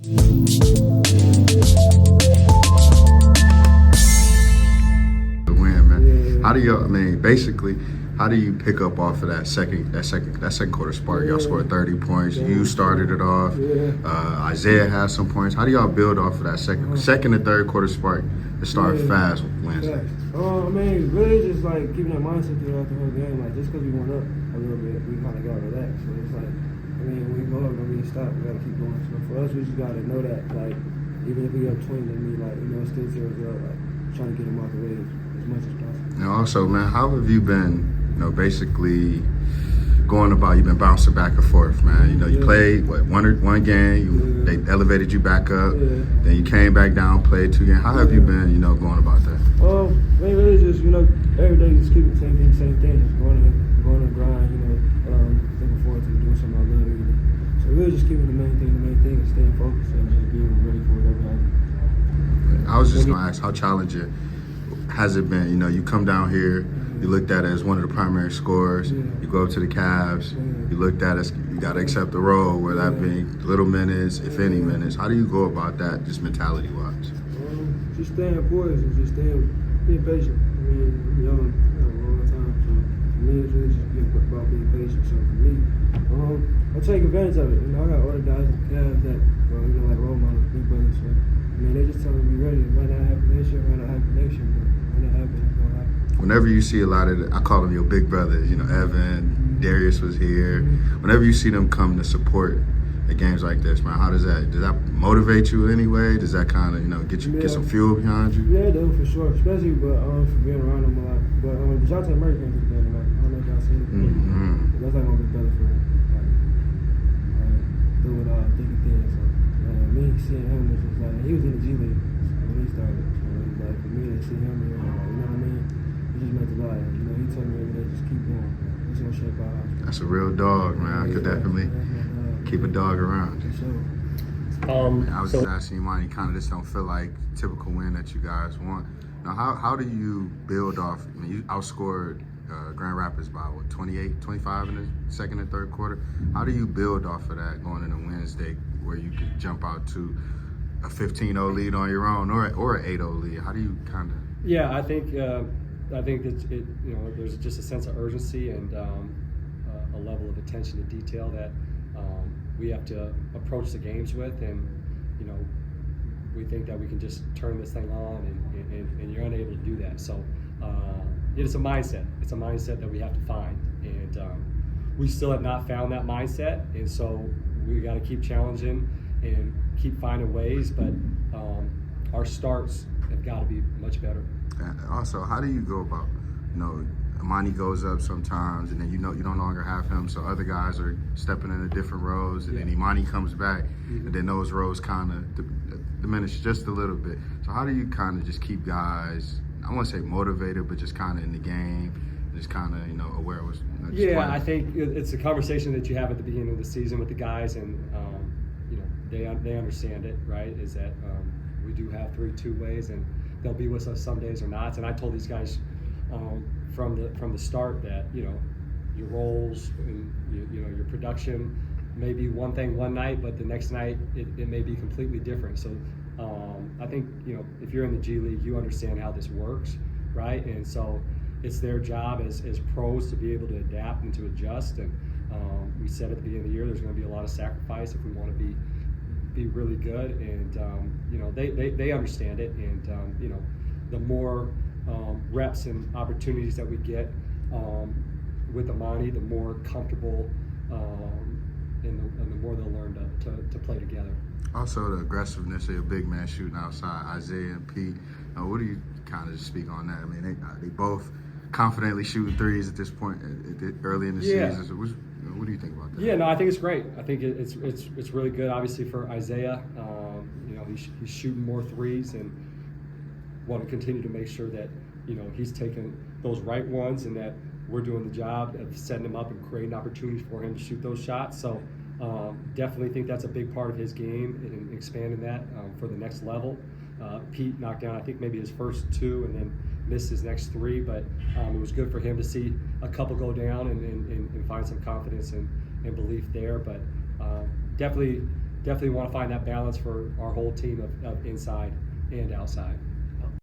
The win, man. How do you? I mean, basically, how do you pick up off of that second quarter spark? Y'all scored 30 points. You started it off. Isaiah had some points. How do y'all build off of that second and third quarter spark to start fast Wednesday? I mean, really just like keeping that mindset throughout the whole game. Like just because we went up a little bit, we kind of got relaxed. So it's like, I mean, when we go up, don't mean to stop. We got to keep going. So for us, we just got to know that, like, even if we up 20, then we like, it's still 0-0. Like trying to get them out the way as much as possible. And also, man, how have you been? Basically going about, you've been bouncing back and forth, man. You played one game, they elevated you back up, then you came back down, played 2 games. How have you been, going about that? Man, really just, every day just keep the same thing, just going to grind, looking forward to doing something I love. So really just keeping the main thing, and staying focused and just being ready for whatever happens. I was just going to ask, how challenging has it been? You come down here, you looked at it as one of the primary scorers. You go up to the Cavs. You looked at it, you got to accept the role, where that being little minutes, if any minutes. How do you go about that, just mentality-wise? Just staying poised and just being patient. I mean, I'm young, I have a long time, so for me, it's really just about being patient. So for me, I take advantage of it. I got other guys in the Cavs that, like role models, big brothers. So they just tell me to be ready. It might not happen this year, it might not happen next year, but when it happens, it's gonna happen. Whenever you see a lot of I call them your big brothers, Evan, Darius was here. Whenever you see them come to support the games like this, man, does that motivate you in any way? Does that kind of, get some fuel behind you? Yeah, it does, for sure. Especially, for being around them a lot. But DeJounte Murray came to the game tonight. I don't know if y'all seen it. That's like my big brother for him. Through it all, thick and thin. So, me seeing him was just like, he was in the G League when he started. So it was like, for me to see him, you know what I mean? It just meant a lot. He told me every day, just keep going. It's gonna shape our house. That's a real dog, man. I could definitely keep a dog around. I was just asking Emoni, kind of just don't feel like typical win that you guys want. Now, how do you build off? I mean, you outscored Grand Rapids by 28, 25 in the second and third quarter. How do you build off of that going into Wednesday, where you could jump out to a 15-0 lead on your own, or an 8-0 lead? How do you kind of? Yeah, I think it's there's just a sense of urgency and a level of attention to detail that we have to approach the games with, and we think that we can just turn this thing on, and you're unable to do that. So it's a mindset. It's a mindset that we have to find, and we still have not found that mindset, and so we got to keep challenging and keep finding ways. But our starts have got to be much better. And also, how do you go about, Emoni goes up sometimes, and then you no longer have him, so other guys are stepping into different roles, and then Emoni comes back, and then those roles kind of diminish just a little bit. So how do you kind of just keep guys, I won't say motivated, but just kind of in the game, just kind of aware of what's I think it's a conversation that you have at the beginning of the season with the guys, and they understand it, right? Is that we do have 3 two-ways, and they'll be with us some days or not. And I told these guys from the start that your roles and your production may be one thing one night, but the next night it may be completely different. So I think if you're in the G League, you understand how this works, right? And so it's their job as pros to be able to adapt and to adjust. And we said at the beginning of the year there's going to be a lot of sacrifice if we want to be really good, and they understand it, and the more reps and opportunities that we get with Emoni, the more comfortable and the more they'll learn to play together. Also, the aggressiveness of your big man shooting outside, Isaiah and Pete. What do you kind of just speak on that? I mean, they both confidently shooting threes at this point, early in the season. So what do you think about that? Yeah, no, I think it's great. I think it's really good, obviously, for Isaiah. He's shooting more threes, and want to continue to make sure that he's taking those right ones, and that we're doing the job of setting him up and creating opportunities for him to shoot those shots. So definitely think that's a big part of his game, and expanding that for the next level. Pete knocked down, I think, maybe his first 2, and then missed his next 3, but it was good for him to see a couple go down and find some confidence and belief there. But definitely definitely want to find that balance for our whole team of inside and outside.